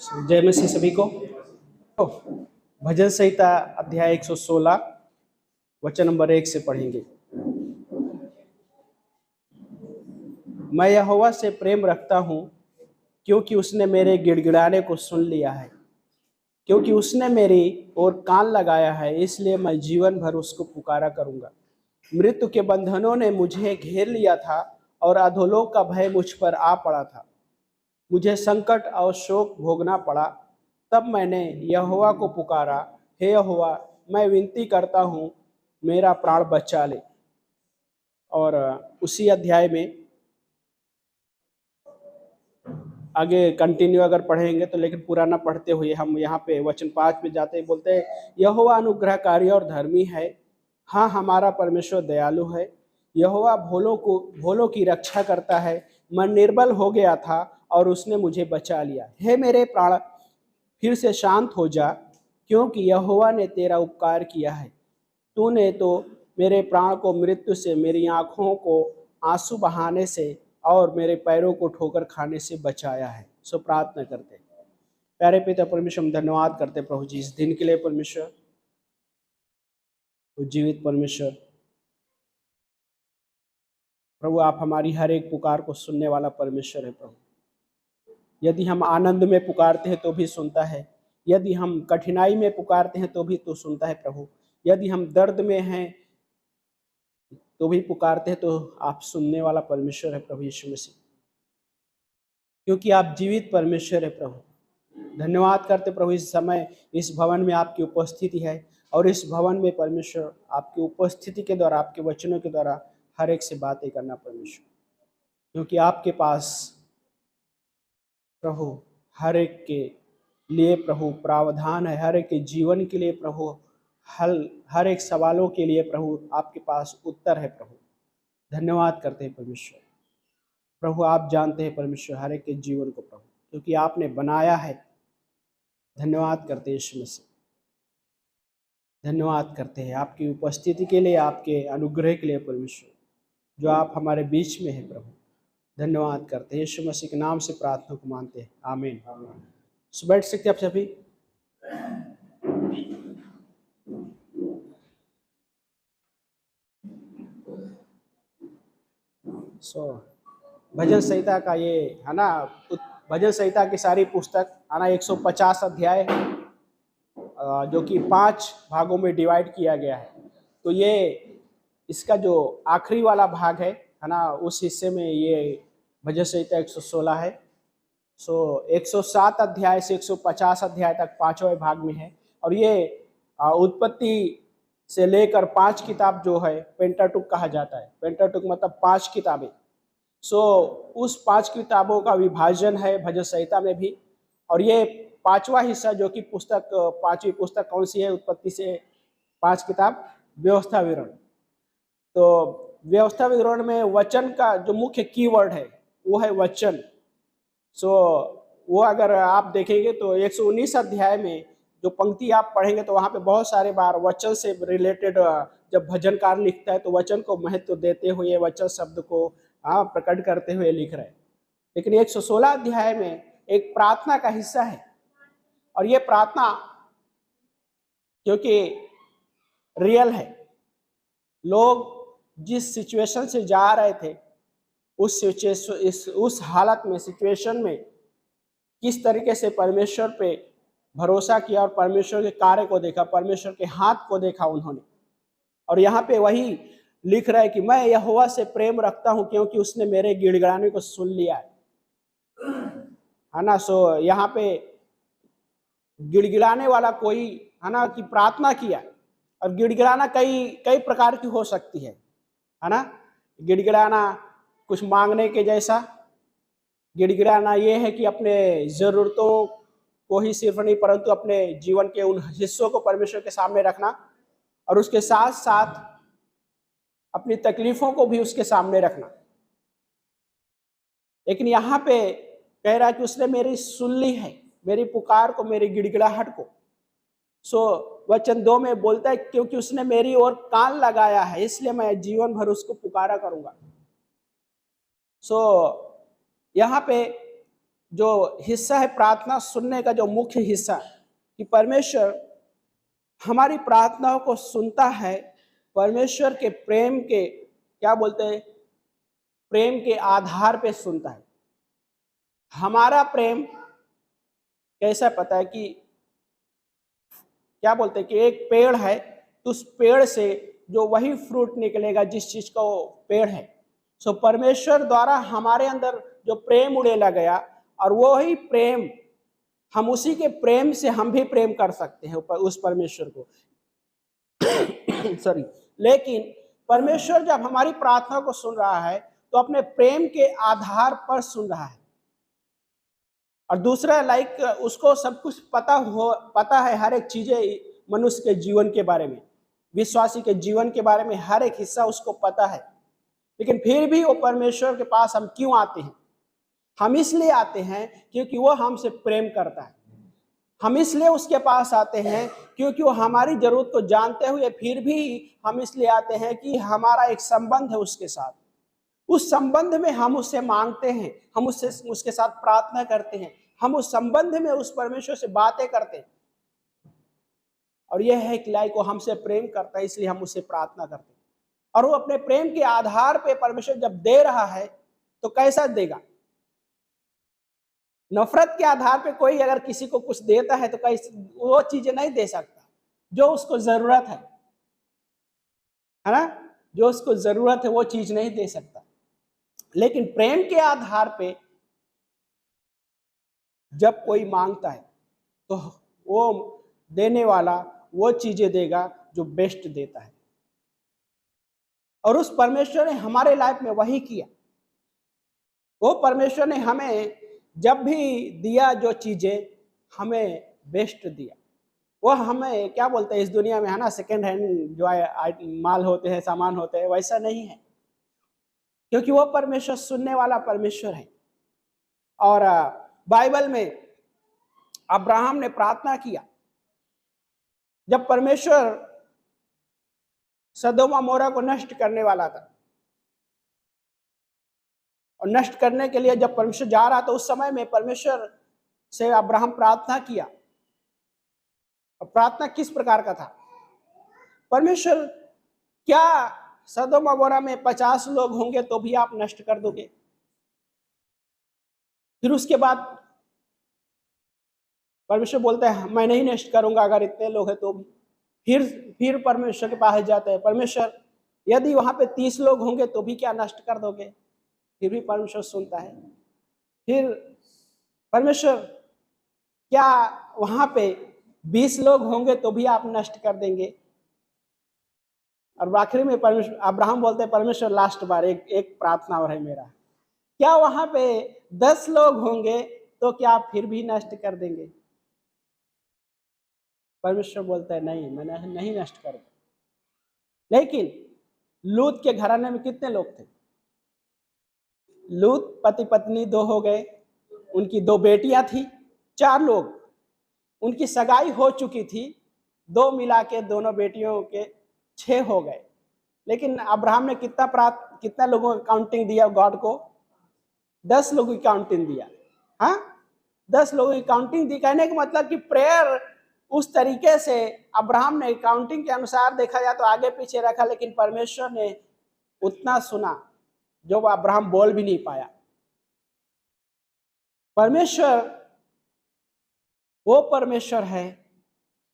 जय मसीह सभी को। भजन संहिता अध्याय 116 वचन नंबर 1 से पढ़ेंगे। मैं यहोवा से प्रेम रखता हूँ क्योंकि उसने मेरे गिड़गिड़ाने को सुन लिया है। क्योंकि उसने मेरी ओर कान लगाया है, इसलिए मैं जीवन भर उसको पुकारा करूँगा। मृत्यु के बंधनों ने मुझे घेर लिया था और अधोलोक का भय मुझ पर आ पड़ा था। मुझे संकट और शोक भोगना पड़ा। तब मैंने यहोवा को पुकारा, हे यहोवा, मैं विनती करता हूँ, मेरा प्राण बचा ले। और उसी अध्याय में आगे कंटिन्यू अगर पढ़ेंगे तो, लेकिन पूरा ना पढ़ते हुए हम यहाँ पे वचन 5 में जाते हैं। बोलते हैं, यहोवा अनुग्रहकारी और धर्मी है, हाँ हमारा परमेश्वर दयालु है। यहोवा भोलों की रक्षा करता है। मैं निर्बल हो गया था और उसने मुझे बचा लिया। हे मेरे प्राण, फिर से शांत हो जा, क्योंकि यहोवा ने तेरा उपकार किया है। तूने तो मेरे प्राण को मृत्यु से, मेरी आँखों को आंसू बहाने से और मेरे पैरों को ठोकर खाने से बचाया है। सो प्रार्थना करते हैं। प्यारे पिता परमेश्वर, हम धन्यवाद करते प्रभु जी इस दिन के लिए। परमेश्वर जीवित परमेश्वर, प्रभु आप हमारी हर एक पुकार को सुनने वाला परमेश्वर है। प्रभु यदि हम आनंद में पुकारते हैं तो भी सुनता है, यदि हम कठिनाई में पुकारते हैं तो भी तो सुनता है। प्रभु यदि हम दर्द में हैं तो भी पुकारते हैं तो आप सुनने वाला परमेश्वर है प्रभु यीशु मसीह, क्योंकि आप जीवित परमेश्वर है। प्रभु धन्यवाद करते प्रभु इस समय इस भवन में आपकी उपस्थिति है, और इस भवन में परमेश्वर आपकी उपस्थिति के द्वारा, आपके वचनों के द्वारा हर एक से बातें करना परमेश्वर, क्योंकि आपके पास प्रभु हर एक के लिए प्रभु प्रावधान है, हर एक के जीवन के लिए प्रभु हर एक सवालों के लिए प्रभु आपके पास उत्तर है। प्रभु धन्यवाद करते हैं परमेश्वर। प्रभु आप जानते हैं परमेश्वर हर एक के जीवन को प्रभु, क्योंकि आपने बनाया है। धन्यवाद करते हैं यीशु मसीह, धन्यवाद करते हैं आपकी उपस्थिति के लिए, आपके अनुग्रह के लिए परमेश्वर, जो आप हमारे बीच में है। प्रभु धन्यवाद करते हैं यीशु मसीह के नाम से प्रार्थना को मानते हैं, आमीन। सो बैठ सकते आप सभी। भजन संहिता का ये है ना, भजन संहिता की सारी पुस्तक है ना 150 अध्याय जो कि 5 भागों में डिवाइड किया गया है। तो ये इसका जो आखिरी वाला भाग है ना, उस हिस्से में ये भजन संहिता 116 है। सो 107 अध्याय से 150 अध्याय तक 5वें भाग में है। और ये उत्पत्ति से लेकर 5 किताब जो है पेंटाटुक कहा जाता है। पेंटाटुक मतलब 5 किताबें। सो उस 5 किताबों का विभाजन है भजन संहिता में भी। और ये 5वां हिस्सा जो कि पुस्तक 5वीं पुस्तक कौन सी है उत्पत्ति से 5 किताब, व्यवस्था विवरण। तो व्यवस्था विवरण में वचन का जो मुख्य कीवर्ड है वो है वचन। सो वो अगर आप देखेंगे तो 119 अध्याय में जो पंक्ति आप पढ़ेंगे तो वहाँ पे बहुत सारे बार वचन से रिलेटेड जब भजनकार लिखता है तो वचन को महत्व देते हुए, वचन शब्द को प्रकट करते हुए लिख रहे हैं। लेकिन 116 अध्याय में एक प्रार्थना का हिस्सा है, और ये प्रार्थना क्योंकि रियल है, लोग जिस सिचुएशन से जा रहे थे उस हालत में, सिचुएशन में किस तरीके से परमेश्वर पे भरोसा किया और परमेश्वर के कार्य को देखा, परमेश्वर के हाथ को देखा उन्होंने। और यहाँ पे वही लिख रहा है कि मैं यहोवा से प्रेम रखता हूँ क्योंकि उसने मेरे गिड़गिड़ाने को सुन लिया है ना। सो यहाँ पे गिड़गिड़ाने वाला कोई है ना कि प्रार्थना किया, और गिड़गिड़ाना कई प्रकार की हो सकती है ना। गिड़गिड़ाना कुछ मांगने के जैसा, गिड़गिड़ाना ये है कि अपने ज़रूरतों को ही सिर्फ नहीं परंतु अपने जीवन के उन हिस्सों को परमेश्वर के सामने रखना, और उसके साथ साथ अपनी तकलीफों को भी उसके सामने रखना। लेकिन यहाँ पे कह रहा है कि उसने मेरी सुन ली है, मेरी पुकार को, मेरी गिड़गिड़ाहट को। सो वचन 2 में बोलता है क्योंकि उसने मेरी ओर कान लगाया है, इसलिए मैं जीवन भर उसको पुकारा करूंगा। सो यहाँ पे जो हिस्सा है प्रार्थना सुनने का, जो मुख्य हिस्सा कि परमेश्वर हमारी प्रार्थनाओं को सुनता है, परमेश्वर के प्रेम के क्या बोलते हैं, प्रेम के आधार पे सुनता है। हमारा प्रेम कैसा पता है कि क्या बोलते हैं कि एक पेड़ है तो उस पेड़ से जो वही फ्रूट निकलेगा जिस चीज का वो पेड़ है। सो परमेश्वर द्वारा हमारे अंदर जो प्रेम उड़ेला गया और वही प्रेम हम उसी के प्रेम से हम भी प्रेम कर सकते हैं उस परमेश्वर को सॉरी। लेकिन परमेश्वर जब हमारी प्रार्थना को सुन रहा है तो अपने प्रेम के आधार पर सुन रहा है। और दूसरा उसको सब कुछ पता है, हर एक चीजें मनुष्य के जीवन के बारे में, विश्वासी के जीवन के बारे में हर एक हिस्सा उसको पता है। लेकिन फिर भी वो परमेश्वर के पास हम क्यों आते हैं? हम इसलिए आते हैं क्योंकि वो हमसे प्रेम करता है। हम इसलिए उसके पास आते हैं क्योंकि वो हमारी जरूरत को जानते हुए फिर भी हम इसलिए आते हैं कि हमारा एक संबंध है उसके साथ। उस संबंध में हम उससे मांगते हैं, हम उसके साथ प्रार्थना करते हैं, हम उस संबंध में उस परमेश्वर से बातें करते हैं। और यह है कि वो हमसे प्रेम करता है, इसलिए हम उससे प्रार्थना करते हैं। और वो अपने प्रेम के आधार पे परमेश्वर जब दे रहा है तो कैसा देगा? नफरत के आधार पे कोई अगर किसी को कुछ देता है तो कैसे वो चीजें नहीं दे सकता जो उसको जरूरत है ना? जो उसको जरूरत है वो चीज नहीं दे सकता। लेकिन प्रेम के आधार पे जब कोई मांगता है तो वो देने वाला वो चीजें देगा जो बेस्ट देता है। और उस परमेश्वर ने हमारे लाइफ में वही किया। वो परमेश्वर ने हमें जब भी दिया जो चीजें, हमें बेस्ट दिया। वो हमें क्या बोलते हैं इस दुनिया में है ना, सेकेंड हैंड जो माल होते हैं, सामान होते हैं, वैसा नहीं है। क्योंकि वो परमेश्वर सुनने वाला परमेश्वर है। और बाइबल में अब्राहम ने प्रार्थना किया जब परमेश्वर सदोम और मोरा को नष्ट करने वाला था, और नष्ट करने के लिए जब परमेश्वर जा रहा था उस समय में परमेश्वर से अब्राहम प्रार्थना किया। और प्रार्थना किस प्रकार का था? परमेश्वर, क्या सदोम और मोरा में 50 लोग होंगे तो भी आप नष्ट कर दोगे? फिर उसके बाद परमेश्वर बोलता है मैं नहीं नष्ट करूंगा अगर इतने लोग हैं तो भी। फिर परमेश्वर के पास जाते हैं, परमेश्वर यदि वहां पे 30 लोग होंगे तो भी क्या नष्ट कर दोगे? फिर भी परमेश्वर सुनता है। फिर परमेश्वर, क्या वहां पे 20 लोग होंगे तो भी आप नष्ट कर देंगे? और आखिरी में परमेश्वर अब्राहम बोलते हैं परमेश्वर लास्ट बार एक प्रार्थना और है मेरा, क्या वहां पे 10 लोग होंगे तो क्या आप फिर भी नष्ट कर देंगे? परमेश्वर बोलता है नहीं, मैं नहीं नष्ट करूंगा। लेकिन लूत के घराने में कितने लोग थे? लूत पति पत्नी 2 हो गए, उनकी 2 बेटियां थी, 4 लोग। उनकी सगाई हो चुकी थी, 2 मिला के दोनों बेटियों के 6 हो गए। लेकिन अब्राहम ने कितना लोगों का काउंटिंग दिया गॉड को? 10 लोगों की काउंटिंग दिया। हाँ, 10 लोगों की काउंटिंग दी। कहने का मतलब कि प्रेयर उस तरीके से अब्राहम ने काउंटिंग के अनुसार देखा जाए तो आगे पीछे रखा, लेकिन परमेश्वर ने उतना सुना जो अब्राहम बोल भी नहीं पाया। परमेश्वर वो परमेश्वर है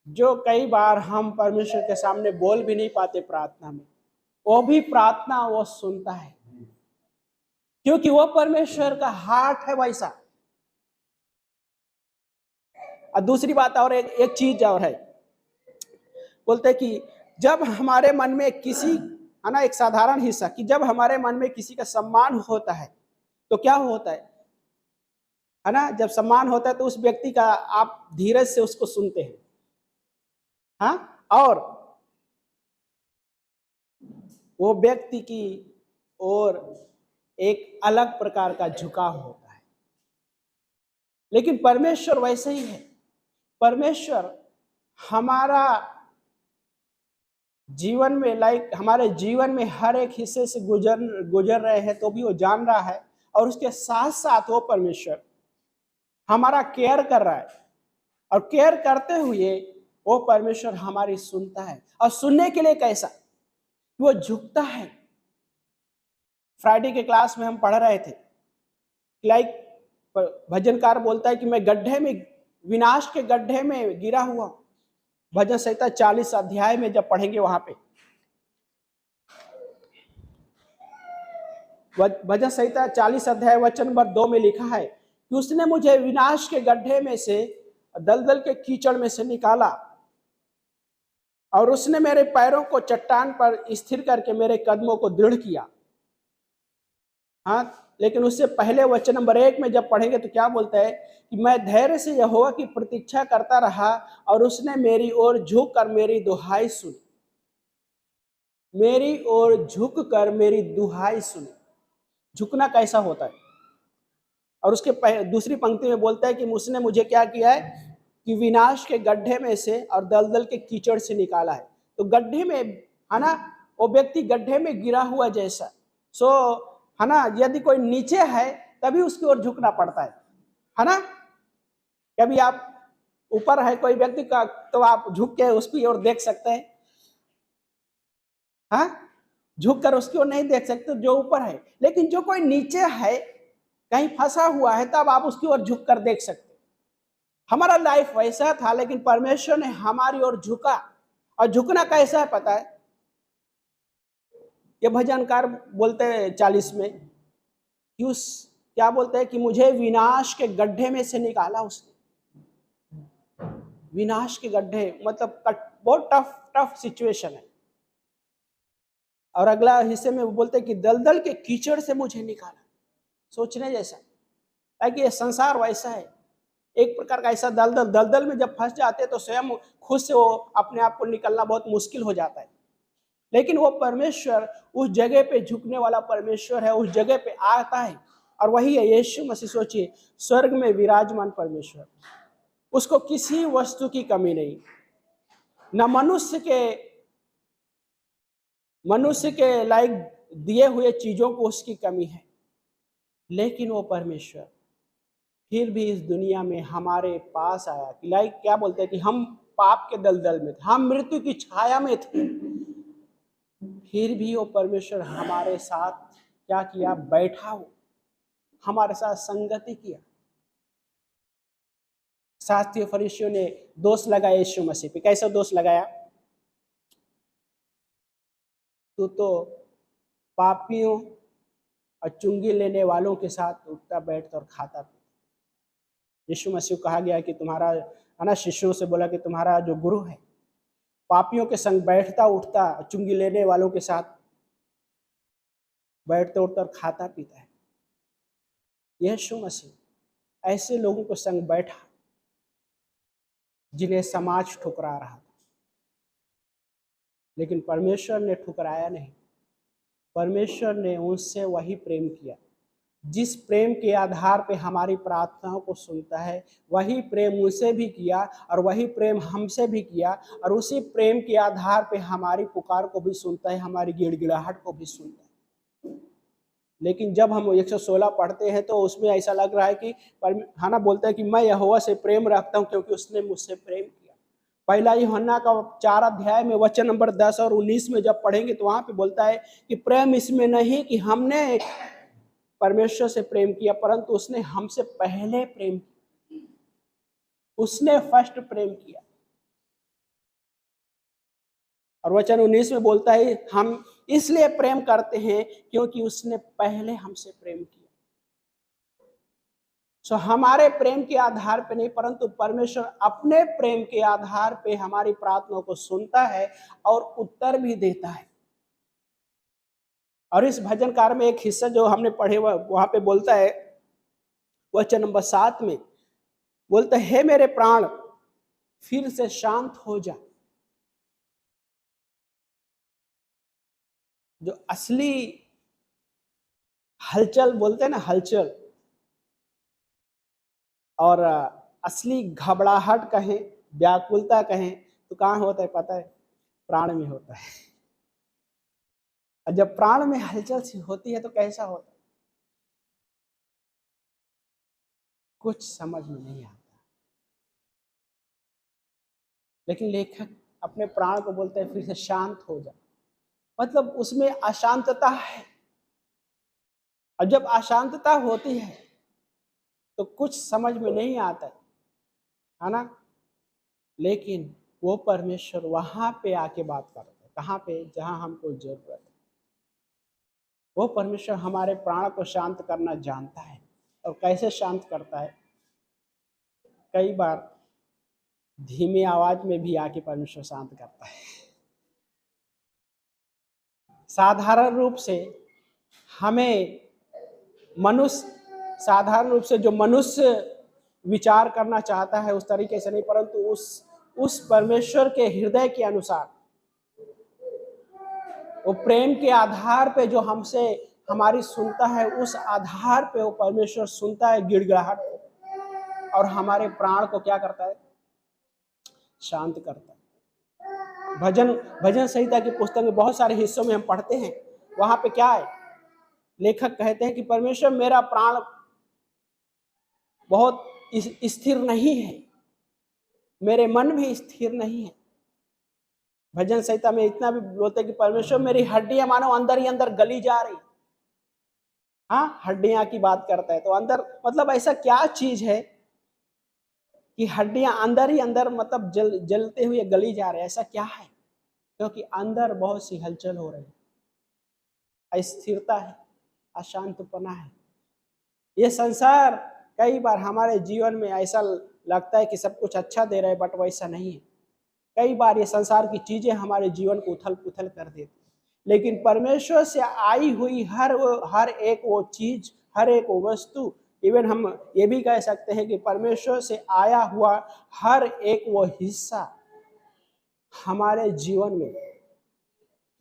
जो कई बार हम परमेश्वर के सामने बोल भी नहीं पाते प्रार्थना में, वो भी प्रार्थना वो सुनता है, क्योंकि वो परमेश्वर का हार्ट है वैसा। और दूसरी बात और एक चीज और है, बोलते कि जब हमारे मन में किसी है ना, एक साधारण हिस्सा कि जब हमारे मन में किसी का सम्मान होता है तो क्या होता है ना, जब सम्मान होता है तो उस व्यक्ति का आप धीरज से उसको सुनते हैं। हाँ, और वो व्यक्ति की ओर एक अलग प्रकार का झुकाव होता है। लेकिन परमेश्वर वैसे ही है। परमेश्वर हमारा जीवन में हमारे जीवन में हर एक हिस्से से गुजर रहे हैं तो भी वो जान रहा है। और उसके साथ साथ वो परमेश्वर हमारा केयर कर रहा है, और केयर करते हुए वो परमेश्वर हमारी सुनता है। और सुनने के लिए कैसा, वो झुकता है। फ्राइडे के क्लास में हम पढ़ रहे थे, लाइक भजनकार बोलता है कि मैं गड्ढे में, विनाश के गड्ढे में गिरा हुआ। भजन संहिता 40 अध्याय में जब पढ़ेंगे वहां पे, भजन संहिता 40 अध्याय वचन नंबर 2 में लिखा है कि उसने मुझे विनाश के गड्ढे में से, दलदल के कीचड़ में से निकाला, और उसने मेरे पैरों को चट्टान पर स्थिर करके मेरे कदमों को दृढ़ किया। हाँ, लेकिन उससे पहले वचन नंबर 1 में जब पढ़ेंगे तो क्या बोलता है कि मैं धैर्य से यहोवा की प्रतीक्षा करता रहा, और उसने मेरी ओर झुक कर मेरी दुहाई सुनी। मेरी ओर झुक कर मेरी दुहाई सुनी। झुकना कैसा होता है? और उसके दूसरी पंक्ति में बोलता है कि उसने मुझे क्या किया है कि विनाश के गड्ढे में से और दलदल के कीचड़ से निकाला है। तो गड्ढे में, है ना, वो व्यक्ति गड्ढे में गिरा हुआ जैसा, सो है ना, यदि कोई नीचे है तभी उसकी ओर झुकना पड़ता है ना। कभी आप ऊपर है कोई व्यक्ति का, तो आप झुक के उसकी ओर देख सकते हैं, हाँ, झुक कर उसकी ओर नहीं देख सकते जो ऊपर है। लेकिन जो कोई नीचे है, कहीं फंसा हुआ है, तब आप उसकी ओर झुक कर देख सकते। हमारा लाइफ वैसा था, लेकिन परमेश्वर ने हमारी ओर झुका। और झुकना कैसा है पता है? ये भजनकार बोलते हैं 40 में कि उस, क्या बोलते हैं कि मुझे विनाश के गड्ढे में से निकाला उसने। विनाश के गड्ढे मतलब बहुत टफ सिचुएशन है। और अगला हिस्से में वो बोलते हैं कि दलदल के कीचड़ से मुझे निकाला। सोचने जैसा है कि ये संसार वैसा है, एक प्रकार का ऐसा दलदल में जब फंस जाते हैं तो स्वयं खुद से वो अपने आप को निकलना बहुत मुश्किल हो जाता है। लेकिन वो परमेश्वर उस जगह पे झुकने वाला परमेश्वर है, उस जगह पे आता है, और वही है यीशु मसीह। सोचिए, स्वर्ग में विराजमान परमेश्वर, उसको किसी वस्तु की कमी नहीं, न मनुष्य के लायक दिए हुए चीजों को उसकी कमी है। लेकिन वो परमेश्वर फिर भी इस दुनिया में हमारे पास आया कि लाइक क्या बोलते हैं कि हम पाप के दलदल में थे, हम मृत्यु की छाया में थे, फिर भी वो परमेश्वर हमारे साथ क्या किया, बैठा हो, हमारे साथ संगति किया। शास्त्रीय फरीसियों ने दोष लगाया यीशु मसीह पे। कैसा दोष लगाया? तू तो पापियों और चुंगी लेने वालों के साथ उठता बैठता और खाता पीता। यीशु मसीह को कहा गया कि तुम्हारा, है ना, शिष्यों से बोला कि तुम्हारा जो गुरु है पापियों के संग बैठता उठता, चुंगी लेने वालों के साथ बैठता उठता और खाता पीता है। यीशु मसीह ऐसे लोगों के संग बैठा जिन्हें समाज ठुकरा रहा था, लेकिन परमेश्वर ने ठुकराया नहीं। परमेश्वर ने उनसे वही प्रेम किया जिस प्रेम के आधार पे हमारी प्रार्थनाओं को सुनता है। वही प्रेम उनसे भी किया और वही प्रेम हमसे भी किया, और उसी प्रेम के आधार पे हमारी पुकार को भी सुनता है, हमारी गिड़गिड़ाहट को भी सुनता है। लेकिन जब हम 116 पढ़ते हैं तो उसमें ऐसा लग रहा है कि हाना बोलता है कि मैं यहोवा से प्रेम रखता हूं क्योंकि उसने मुझसे प्रेम किया। पहला यूहन्ना का 4 अध्याय में वचन नंबर 10 और 19 में जब पढ़ेंगे तो वहां पे बोलता है कि प्रेम इसमें नहीं कि हमने परमेश्वर से प्रेम किया, परंतु उसने हमसे पहले प्रेम किया, उसने फर्स्ट प्रेम किया। और वचन 19 में बोलता है हम इसलिए प्रेम करते हैं क्योंकि उसने पहले हमसे प्रेम किया। सो हमारे प्रेम के आधार पे नहीं, परंतु परमेश्वर अपने प्रेम के आधार पे हमारी प्रार्थनाओं को सुनता है और उत्तर भी देता है। और इस भजनकार में एक हिस्सा जो हमने पढ़े वहां पे बोलता है, वचन नंबर 7 में बोलता है, हे मेरे प्राण फिर से शांत हो जा। जो असली हलचल बोलते हैं ना, हलचल, और असली घबराहट कहें, व्याकुलता कहें, तो कहाँ होता है पता है? प्राण में होता है। और जब प्राण में हलचल सी होती है तो कैसा होता है? कुछ समझ में नहीं आता। लेकिन लेखक अपने प्राण को बोलते हैं फिर से शांत हो जा, मतलब उसमें अशांतता है। और जब अशांतता होती है तो कुछ समझ में नहीं आता है ना। लेकिन वो परमेश्वर वहां पे आके बात करता है, कहाँ पे, जहां हमको जरूरत है। वो परमेश्वर हमारे प्राण को शांत करना जानता है। और कैसे शांत करता है? कई बार धीमी आवाज में भी आके परमेश्वर शांत करता है। साधारण रूप से हमें साधारण रूप से जो मनुष्य विचार करना चाहता है उस तरीके से नहीं, परंतु उस परमेश्वर के हृदय के अनुसार, वो प्रेम के आधार पे जो हमसे हमारी सुनता है, उस आधार पे वो परमेश्वर सुनता है गिड़गिड़ाहट को, और हमारे प्राण को क्या करता है? शांत करता है। भजन संहिता की पुस्तक में बहुत सारे हिस्सों में हम पढ़ते हैं, वहां पे क्या है? लेखक कहते हैं कि परमेश्वर मेरा प्राण बहुत स्थिर नहीं है, मेरे मन भी स्थिर नहीं है। भजन संहिता में इतना भी बोलते हैं कि परमेश्वर मेरी हड्डियां मानो अंदर ही अंदर गली जा रही। हाँ, हड्डियां की बात करता है तो अंदर मतलब ऐसा क्या चीज है कि हड्डियां अंदर ही अंदर मतलब जलते हुए गली जा रहे हैं? ऐसा क्या है? क्योंकि अंदर बहुत सी हलचल हो रही है, अस्थिरता है, अशांतपना है। ये संसार कई बार हमारे जीवन में ऐसा लगता है कि सब कुछ अच्छा दे रहा है, बट वैसा नहीं है। कई बार ये संसार की चीजें हमारे जीवन को उथल पुथल कर देती, लेकिन परमेश्वर से आई हुई हर एक वो चीज, हर एक वो वस्तु, इवन हम ये भी कह सकते हैं कि परमेश्वर से आया हुआ हर एक वो हिस्सा हमारे जीवन में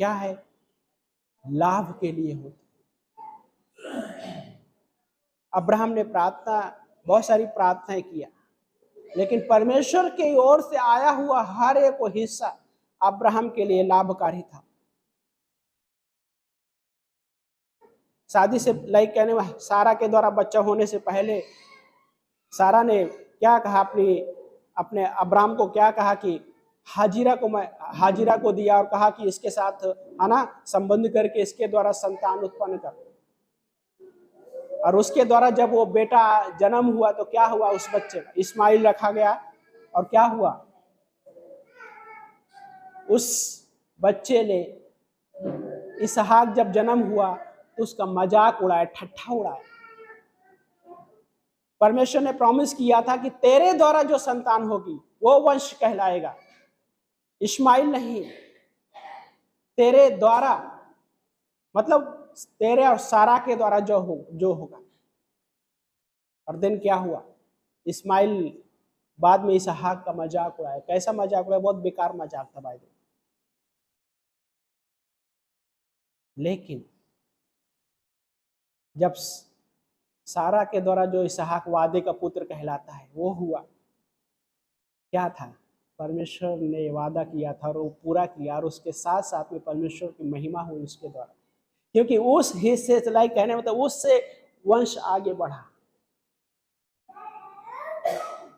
क्या है? लाभ के लिए होता है। अब्राहम ने बहुत सारी प्रार्थनाएं किया, लेकिन परमेश्वर की ओर से आया हुआ हर एक वो हिस्सा अब्राहम के लिए लाभकारी था। शादी से लाइक कहने में सारा के द्वारा बच्चा होने से पहले सारा ने क्या कहा? अपने अब्राहम को क्या कहा कि हाजिरा को दिया और कहा कि इसके साथ है ना संबंध करके इसके द्वारा संतान उत्पन्न कर। और उसके द्वारा जब वो बेटा जन्म हुआ तो क्या हुआ? उस बच्चे इस्माइल रखा गया। और क्या हुआ? उस बच्चे ने इसहाक जब जन्म हुआ तो उसका मजाक उड़ाया, ठट्ठा उड़ाया। परमेश्वर ने प्रॉमिस किया था कि तेरे द्वारा जो संतान होगी वो वंश कहलाएगा, इस्माइल नहीं, तेरे द्वारा, मतलब तेरे और सारा के द्वारा जो होगा। और दिन क्या हुआ? इस्माइल बाद में इसहाक का मजाक उड़ाया। कैसा मजाक उड़ाया? बहुत बेकार मजाक था भाई। लेकिन जब सारा के द्वारा जो इसहाक वादे का पुत्र कहलाता है वो हुआ, क्या था? परमेश्वर ने वादा किया था और वो पूरा किया, और उसके साथ साथ में परमेश्वर की महिमा हुई उसके द्वारा, क्योंकि उस हिस्से से लाइक कहने मतलब उससे वंश आगे बढ़ा।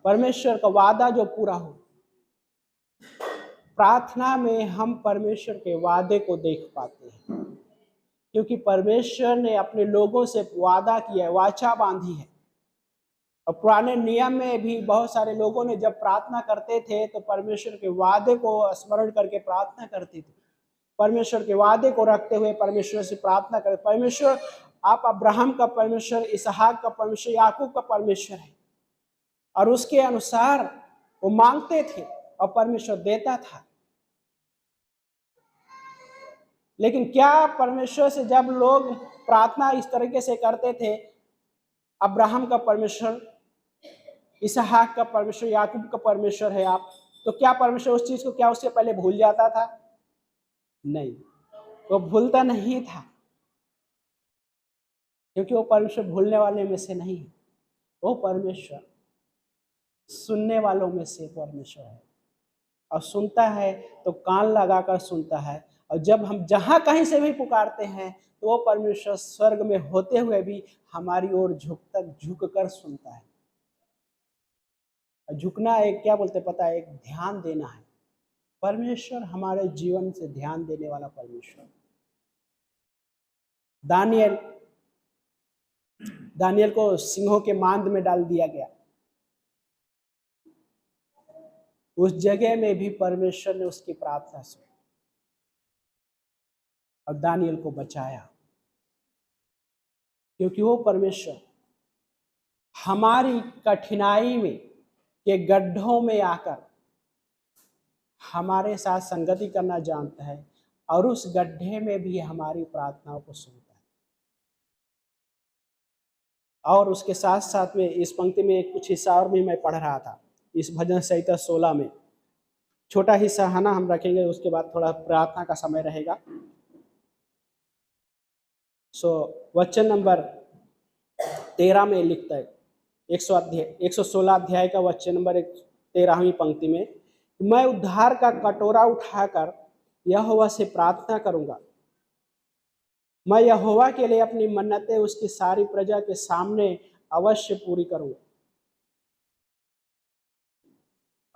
परमेश्वर का वादा जो पूरा हो। प्रार्थना में हम परमेश्वर के वादे को देख पाते हैं, क्योंकि परमेश्वर ने अपने लोगों से वादा किया है, वाचा बांधी है। और पुराने नियम में भी बहुत सारे लोगों ने जब प्रार्थना करते थे तो परमेश्वर के वादे को स्मरण करके प्रार्थना करते थे। परमेश्वर के वादे को रखते हुए परमेश्वर से प्रार्थना करते। परमेश्वर, आप अब्राहम का परमेश्वर, इसहाक का परमेश्वर, याकूब का परमेश्वर है, और उसके अनुसार वो मांगते थे और परमेश्वर देता था। लेकिन क्या परमेश्वर से जब लोग प्रार्थना इस तरीके से करते थे, अब्राहम का परमेश्वर, इसहाक का परमेश्वर, याकूब का परमेश्वर है आप, तो क्या परमेश्वर उस चीज को क्या उससे पहले भूल जाता था? नहीं, वो भूलता नहीं था, क्योंकि वो परमेश्वर भूलने वाले में से नहीं है। वो परमेश्वर सुनने वालों में से परमेश्वर है, और सुनता है तो कान लगाकर सुनता है। और जब हम जहां कहीं से भी पुकारते हैं तो वो परमेश्वर स्वर्ग में होते हुए भी हमारी ओर झुक कर सुनता है। झुकना एक क्या बोलते पता है, एक ध्यान देना है। परमेश्वर हमारे जीवन से ध्यान देने वाला परमेश्वर। दानियल दानियल को सिंहों के मांद में डाल दिया गया। उस जगह में भी परमेश्वर ने उसकी प्रार्थना सुनी और दानियल को बचाया, क्योंकि वो परमेश्वर हमारी कठिनाई में के गड्ढों में आकर हमारे साथ संगति करना जानता है और उस गड्ढे में भी हमारी प्रार्थनाओं को सुनता है। और उसके साथ साथ में इस पंक्ति में कुछ हिस्सा और भी मैं पढ़ रहा था, इस भजन संहिता 16 में छोटा हिस्सा है ना हम रखेंगे, उसके बाद थोड़ा प्रार्थना का समय रहेगा। वचन नंबर 13 में लिखता है, 116 अध्याय का वचन नंबर 13वीं पंक्ति में, मैं उद्धार का कटोरा उठाकर यहोवा से प्रार्थना करूंगा, मैं यहोवा के लिए अपनी मन्नतें उसकी सारी प्रजा के सामने अवश्य पूरी करूंगा।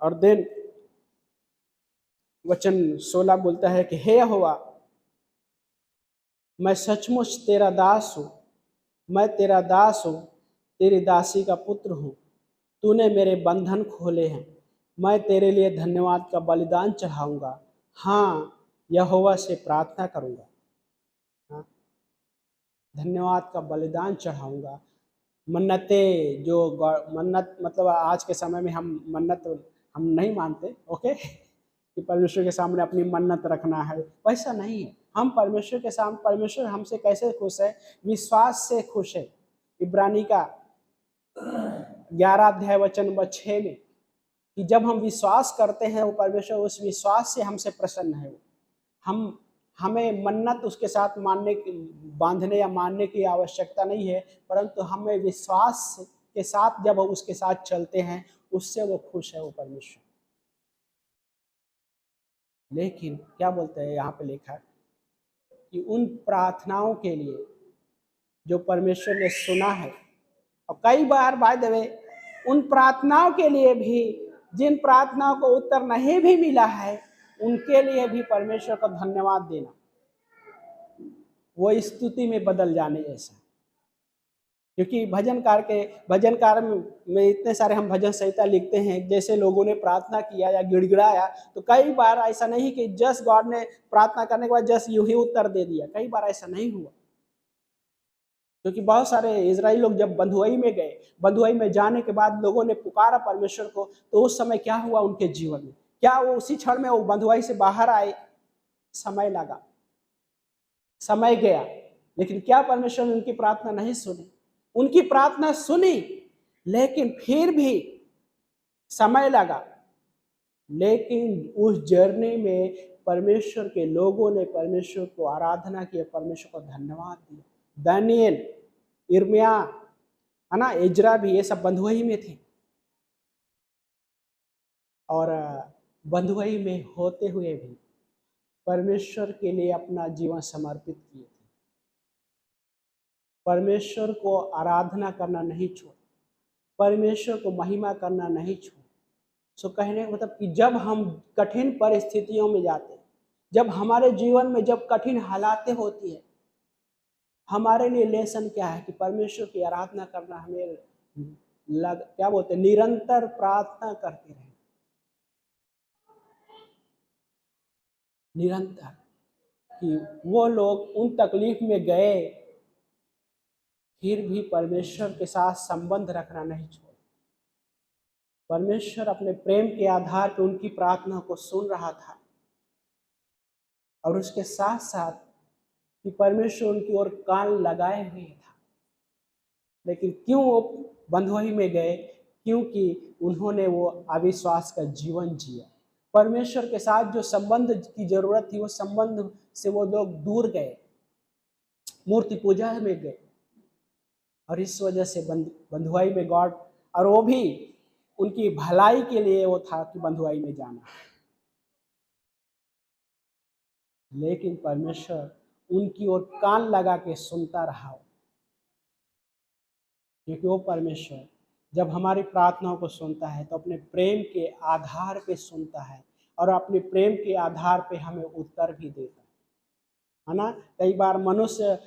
और देन वचन 16 बोलता है कि हे यहोवा, मैं सचमुच तेरा दास हूं, मैं तेरा दास हूं, तेरी दासी का पुत्र हूं, तूने मेरे बंधन खोले हैं, मैं तेरे लिए धन्यवाद का बलिदान चढ़ाऊंगा, हाँ यहोवा से प्रार्थना करूंगा, हाँ धन्यवाद का बलिदान चढ़ाऊंगा। मन्नतें जो मन्नत मतलब आज के समय में हम मन्नत हम नहीं मानते, ओके कि परमेश्वर के सामने अपनी मन्नत रखना है, वैसा नहीं है। हम परमेश्वर के सामने, परमेश्वर हमसे कैसे खुश है, विश्वास से खुश है। इब्रानी का 11 अध्याय वचन नंबर 6 में कि जब हम विश्वास करते हैं वो परमेश्वर उस विश्वास से हमसे प्रसन्न है। हमें मन्नत उसके साथ बांधने या मानने की आवश्यकता नहीं है, परंतु हमें विश्वास के साथ जब उसके साथ चलते हैं उससे वो खुश है, वो परमेश्वर। लेकिन क्या बोलते हैं यहाँ पे लिखा है कि उन प्रार्थनाओं के लिए जो परमेश्वर ने सुना है, और कई बार बाय द वे उन प्रार्थनाओं के लिए भी जिन प्रार्थनाओं को उत्तर नहीं भी मिला है, उनके लिए भी परमेश्वर को धन्यवाद देना वो स्तुति में बदल जाने जैसा। क्योंकि भजनकार में इतने सारे हम भजन संहिता लिखते हैं, जैसे लोगों ने प्रार्थना किया या गिड़गिड़ाया, तो कई बार ऐसा नहीं कि जस्ट गॉड ने प्रार्थना करने के बाद जस्ट यूं ही उत्तर दे दिया, कई बार ऐसा नहीं हुआ। क्योंकि बहुत सारे इजराइल लोग जब बंधुआई में गए, बंधुआई में जाने के बाद लोगों ने पुकारा परमेश्वर को, तो उस समय क्या हुआ उनके जीवन में, क्या वो उसी क्षण में वो बंधुआई से बाहर आए? समय लगा, समय गया, लेकिन क्या परमेश्वर ने उनकी प्रार्थना नहीं सुनी? उनकी प्रार्थना सुनी, लेकिन फिर भी समय लगा। लेकिन उस जर्नी में परमेश्वर के लोगों ने परमेश्वर को आराधना किया, परमेश्वर को धन्यवाद दिया। दानियल, इर्मिया, है ना, इजरा भी, ये सब बंधुआई में थे, और बंधुआई में होते हुए भी परमेश्वर के लिए अपना जीवन समर्पित किए थे। परमेश्वर को आराधना करना नहीं छोड़ा, परमेश्वर को महिमा करना नहीं छोड़ा। सो कहने का मतलब कि जब हम कठिन परिस्थितियों में जाते हैं, जब हमारे जीवन में जब कठिन हालातें होती है, हमारे लिए लेसन क्या है कि परमेश्वर की आराधना करना, हमें क्या बोलते हैं, निरंतर प्रार्थना करते रहे, निरंतर। कि वो लोग उन तकलीफ में गए, फिर भी परमेश्वर के साथ संबंध रखना नहीं छोड़ा। परमेश्वर अपने प्रेम के आधार पर उनकी प्रार्थना को सुन रहा था, और उसके साथ साथ कि परमेश्वर उनकी ओर कान लगाए हुए था। लेकिन क्यों वो बंधुआई में गए? क्योंकि उन्होंने वो अविश्वास का जीवन जिया। परमेश्वर के साथ जो संबंध की जरूरत थी, वो संबंध से वो लोग दूर गए, मूर्ति पूजा में गए, और इस वजह से बंधुआई में गॉड, और वो भी उनकी भलाई के लिए वो था कि बंधुआई में जाना, लेकिन परमेश्वर उनकी ओर कान लगा के सुनता रहा, क्योंकि वो परमेश्वर जब हमारी प्रार्थनाओं को सुनता है तो अपने प्रेम के आधार पे सुनता है और अपने प्रेम के आधार पे हमें उत्तर भी देता है ना। कई बार मनुष्य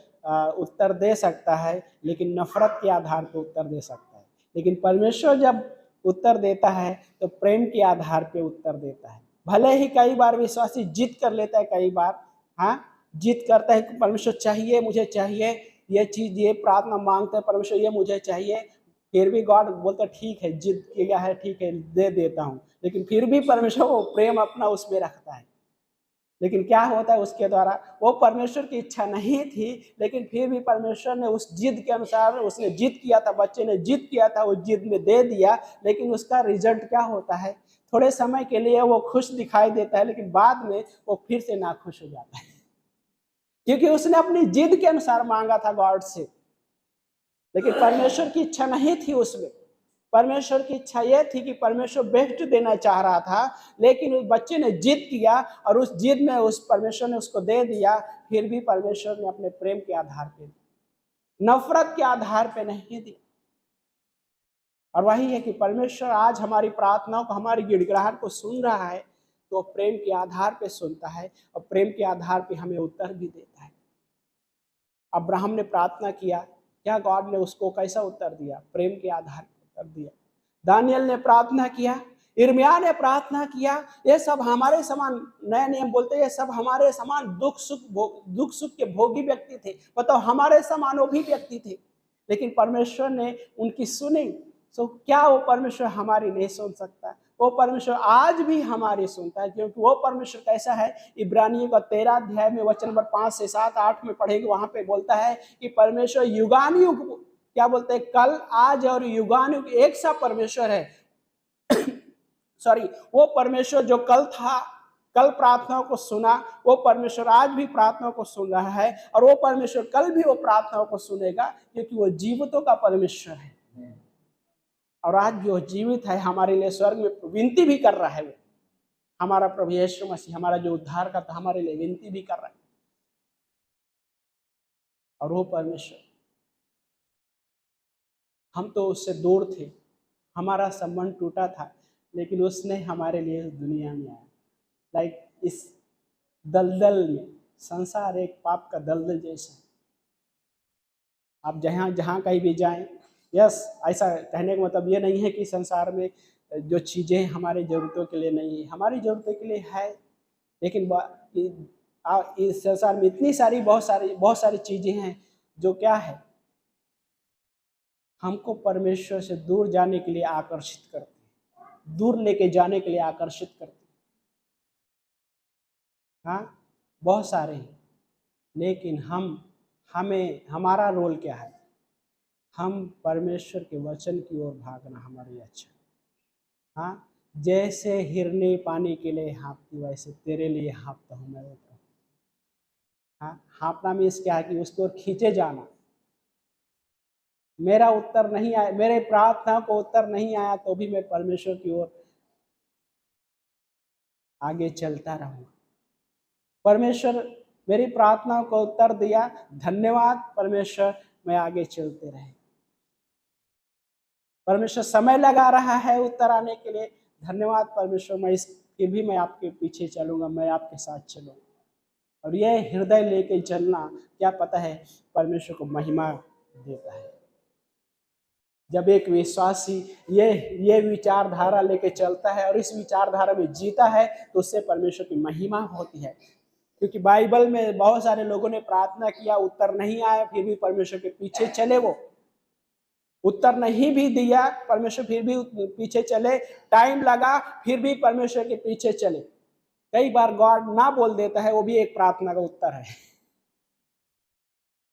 उत्तर दे सकता है लेकिन नफरत के आधार पे उत्तर दे सकता है, लेकिन परमेश्वर जब उत्तर देता है तो प्रेम के आधार पे उत्तर देता है। भले ही कई बार विश्वासी जिद कर लेता है, कई बार हाँ जिद करता है कि परमेश्वर चाहिए, मुझे चाहिए ये चीज़, ये प्रार्थना मांगता है परमेश्वर ये मुझे चाहिए, फिर भी गॉड बोलता ठीक है, जिद किया है ठीक है दे देता हूँ, लेकिन फिर भी परमेश्वर वो प्रेम अपना उसमें रखता है। लेकिन क्या होता है उसके द्वारा, वो परमेश्वर की इच्छा नहीं थी लेकिन फिर भी परमेश्वर ने उस जिद के अनुसार, उसने जिद किया था, बच्चे ने जिद किया था, उस जिद में दे दिया, लेकिन उसका रिजल्ट क्या होता है, थोड़े समय के लिए वो खुश दिखाई देता है लेकिन बाद में वो फिर से नाखुश हो जाता है, क्योंकि उसने अपनी जिद के अनुसार मांगा था गॉड से, लेकिन परमेश्वर की इच्छा नहीं थी उसमें। परमेश्वर की इच्छा यह थी कि परमेश्वर बेस्ट देना चाह रहा था, लेकिन उस बच्चे ने जिद किया और उस जिद में उस परमेश्वर ने उसको दे दिया, फिर भी परमेश्वर ने अपने प्रेम के आधार पे, नफरत के आधार पे नहीं दिया। और वही है कि परमेश्वर आज हमारी प्रार्थनाओं को, हमारी गिड़गिड़ाहट को सुन रहा है, तो प्रेम के आधार पे सुनता है और प्रेम के आधार पे हमें उत्तर भी देता है। अब्राहम ने प्रार्थना किया, क्या गॉड ने उसको कैसा उत्तर दिया, प्रेम के आधार पर उत्तर दिया। दानियल ने प्रार्थना किया, इर्मिया ने प्रार्थना किया, ये सब हमारे समान, नया नियम बोलते ये सब हमारे समान दुख सुख के भोगी व्यक्ति थे, बताओ हमारे समान वो भी व्यक्ति थे, लेकिन परमेश्वर ने उनकी सुनी। सो क्या वो परमेश्वर हमारी नहीं सुन सकता? वो परमेश्वर आज भी हमारी सुनता है, क्योंकि वो परमेश्वर कैसा है, इब्रानियों का 13 अध्याय में वचन नंबर 5 से 7 8 में पढ़ेंगे, वहां पे बोलता है कि परमेश्वर युगानुयुग, क्या बोलते हैं, कल आज और युगानुयुग एक सा परमेश्वर है। सॉरी, वो परमेश्वर जो कल था, कल प्रार्थनाओं को सुना, वो परमेश्वर आज भी प्रार्थनाओं को सुन रहा है, और वो परमेश्वर कल भी वो प्रार्थनाओं को सुनेगा, क्योंकि वो जीवितों का परमेश्वर है। और आज भी वो जीवित है, हमारे लिए स्वर्ग में विनती भी कर रहा है। वो हमारा प्रभु यीशु मसीह, हमारा जो उद्धार का था, हमारे लिए विनती भी कर रहा है। और वो परमेश्वर, हम तो उससे दूर थे, हमारा संबंध टूटा था, लेकिन उसने हमारे लिए दुनिया में आया। लाइक इस दलदल में, संसार एक पाप का दलदल जैसा है, आप जहाँ कहीं भी जाएं, यस, ऐसा कहने का मतलब ये नहीं है कि संसार में जो चीज़ें हमारी ज़रूरतों के लिए नहीं है, हमारी ज़रूरतों के लिए है, लेकिन इस संसार में इतनी सारी बहुत सारी चीज़ें हैं जो क्या है, हमको परमेश्वर से दूर जाने के लिए आकर्षित करते हैं, दूर लेके जाने के लिए आकर्षित करते हैं। हाँ, बहुत सारे हैं, लेकिन हमें हमारा रोल क्या है, हम परमेश्वर के वचन की ओर भागना हमारे लिए अच्छा है। हाँ, जैसे हिरनी पानी के लिए हाँफती, वैसे तेरे लिए हाँफता हूँ मैं। हाँ, हाँफना मीन्स क्या है कि उसको खींचे जाना। मेरा उत्तर नहीं आया, मेरे प्रार्थना को उत्तर नहीं आया, तो भी मैं परमेश्वर की ओर आगे चलता रहूँगा। परमेश्वर मेरी प्रार्थना को उत्तर दिया, धन्यवाद परमेश्वर, मैं आगे चलते रहे। परमेश्वर समय लगा रहा है उत्तर आने के लिए, धन्यवाद परमेश्वर, फिर भी मैं आपके पीछे चलूंगा, मैं आपके साथ चलूंगा। और ये हृदय लेके चलना, क्या पता है, परमेश्वर को महिमा देता है। जब एक विश्वासी ये विचारधारा लेके चलता है और इस विचारधारा में जीता है, तो उससे परमेश्वर की महिमा होती है। क्योंकि बाइबल में बहुत सारे लोगों ने प्रार्थना किया, उत्तर नहीं आया, फिर भी परमेश्वर के पीछे चले, वो उत्तर नहीं भी दिया, परमेश्वर फिर भी पीछे चले, टाइम लगा, फिर भी परमेश्वर के पीछे चले। कई बार गॉड ना बोल देता है, वो भी एक प्रार्थना का उत्तर है।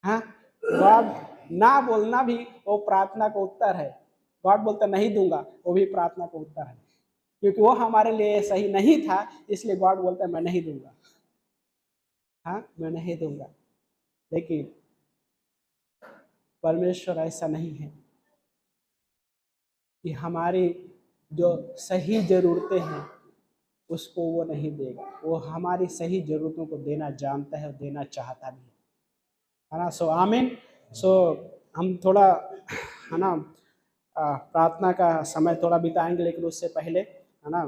हाँ, गॉड ना बोलना भी वो प्रार्थना का उत्तर है। गॉड बोलता नहीं दूंगा, वो भी प्रार्थना का उत्तर है, क्योंकि वो हमारे लिए सही नहीं था, इसलिए गॉड बोलता है मैं नहीं दूंगा। हाँ, मैं नहीं दूंगा। लेकिन परमेश्वर ऐसा नहीं है कि हमारी जो सही ज़रूरतें हैं उसको वो नहीं देगा, वो हमारी सही ज़रूरतों को देना जानता है और देना चाहता भी है ना। सो आमीन। सो हम थोड़ा, है ना, प्रार्थना का समय थोड़ा बिताएंगे, लेकिन उससे पहले है ना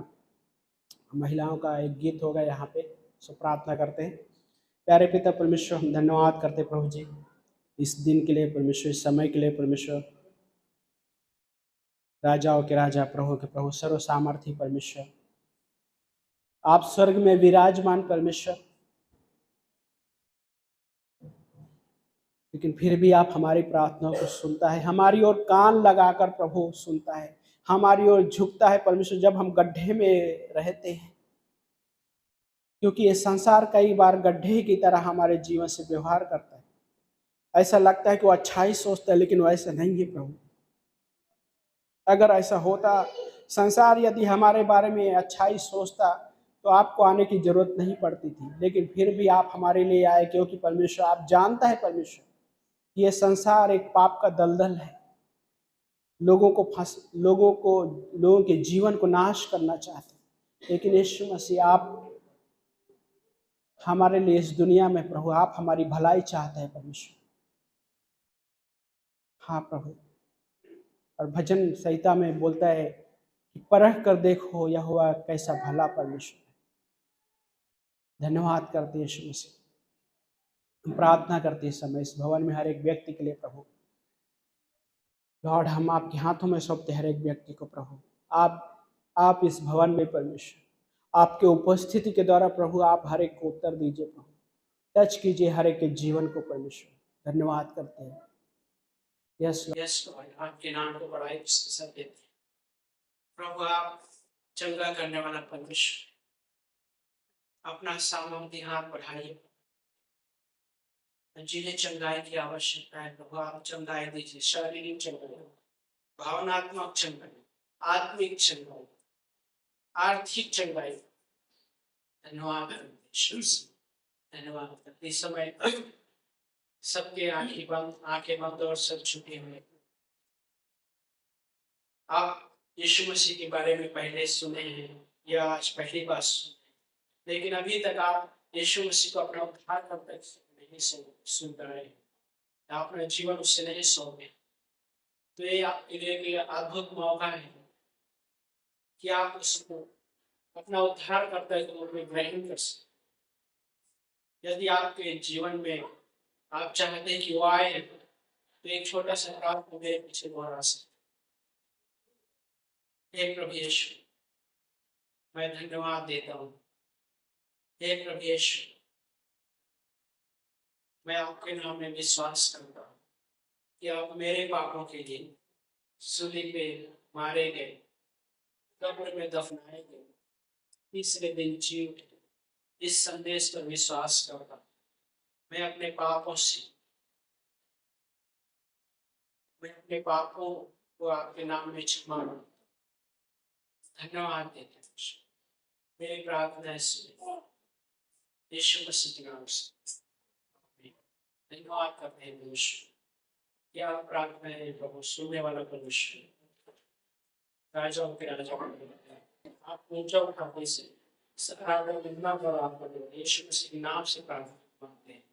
महिलाओं का एक गीत होगा यहाँ पे, सो प्रार्थना करते हैं। प्यारे पिता परमेश्वर, हम धन्यवाद करते प्रभु जी इस दिन के लिए परमेश्वर, इस समय के लिए परमेश्वर। राजाओं के राजा, प्रभु के प्रभु, सर्व सामर्थी परमेश्वर, आप स्वर्ग में विराजमान परमेश्वर, लेकिन फिर भी आप हमारी प्रार्थनाओं को सुनता है, हमारी ओर कान लगाकर प्रभु सुनता है, हमारी ओर झुकता है परमेश्वर जब हम गड्ढे में रहते हैं। क्योंकि ये संसार कई बार गड्ढे की तरह हमारे जीवन से व्यवहार करता है। ऐसा लगता है कि वो अच्छा ही सोचता है, लेकिन वैसा नहीं है प्रभु। अगर ऐसा होता, संसार यदि हमारे बारे में अच्छा ही सोचता, तो आपको आने की जरूरत नहीं पड़ती थी। लेकिन फिर भी आप हमारे लिए आए, क्योंकि परमेश्वर आप जानता है परमेश्वर, ये संसार एक पाप का दलदल है, लोगों के जीवन को नाश करना चाहते हैं। लेकिन यीशु मसीह, आप हमारे लिए इस दुनिया में प्रभु, आप हमारी भलाई चाहते हैं परमेश्वर। हाँ प्रभु, और भजन संहिता में बोलता है कि परख कर देखो यहोवा कैसा भला परमेश्वर है। धन्यवाद करते हैं यीशु मसीह। हम प्रार्थना करते हैं समय इस भवन में हर एक व्यक्ति के लिए प्रभु। लॉर्ड, हम आपके हाथों में सौंपते हर एक व्यक्ति को प्रभु। आप इस भवन में परमेश्वर, आपके उपस्थिति के द्वारा प्रभु आप हर एक को उत्तर दीजिए प्रभु, टच कीजिए हर एक के जीवन को परमेश्वर। धन्यवाद करते हैं। यस लॉर्ड, आपके नाम को बड़ाई देते हैं प्रभु। आप चंगा करने वाला परमेश्वर, अपना सामर्थ्य हाथ बढ़ाइए। जिन्हें चंगाई की आवश्यकता है प्रभु, आप चंगाई दीजिए। शारीरिक चंगाई, भावनात्मक चंगाई, आत्मिक चंगाई, आर्थिक चंगाई। धन्यवाद, धन्यवाद। इस समय सबके आंखें बंद और सब छुपे हुए। आप यीशु मसीह के बारे में पहले सुने हैं या आज पहली बार सुने, लेकिन अभी तक आप यीशु मसीह को अपना उद्धार करते नहीं सुन रहे, आप अपना जीवन उससे नहीं सौंपे, तो ये आपके लिए एक अद्भुत मौका है कि आप उसको अपना उद्धार करते हैं तो उसमें ग्रहण कर सकते। यदि आपके जीवन में आप चाहते हैं कि वो आए, तो एक छोटा सा प्रार्थना मेरे पीछे दोहरा सकते। हे प्रभु यीशु, मैं धन्यवाद देता हूँ। हे प्रभु यीशु, मैं आपके नाम में विश्वास करता हूँ कि आप मेरे पापों के लिए सूली पे मारे गए, कब्र में दफनाए गए, तीसरे दिन जी उठे। इस संदेश पर विश्वास करता हूँ। मैं अपने पापों को आपके नाम में क्षमा मांगता हूँ। धन्यवाद देते हैं, मेरी प्रार्थना यीशु मसीह के नाम से धन्यवाद करते हैं परमेश्वर। क्या प्रार्थना है प्रभु, सुनने वाला परमेश्वर, राजाओं के राजा, आप ऊंचा उठाने से सराहना पर आप यीशु मसीह के नाम से प्रार्थना मांगते हैं।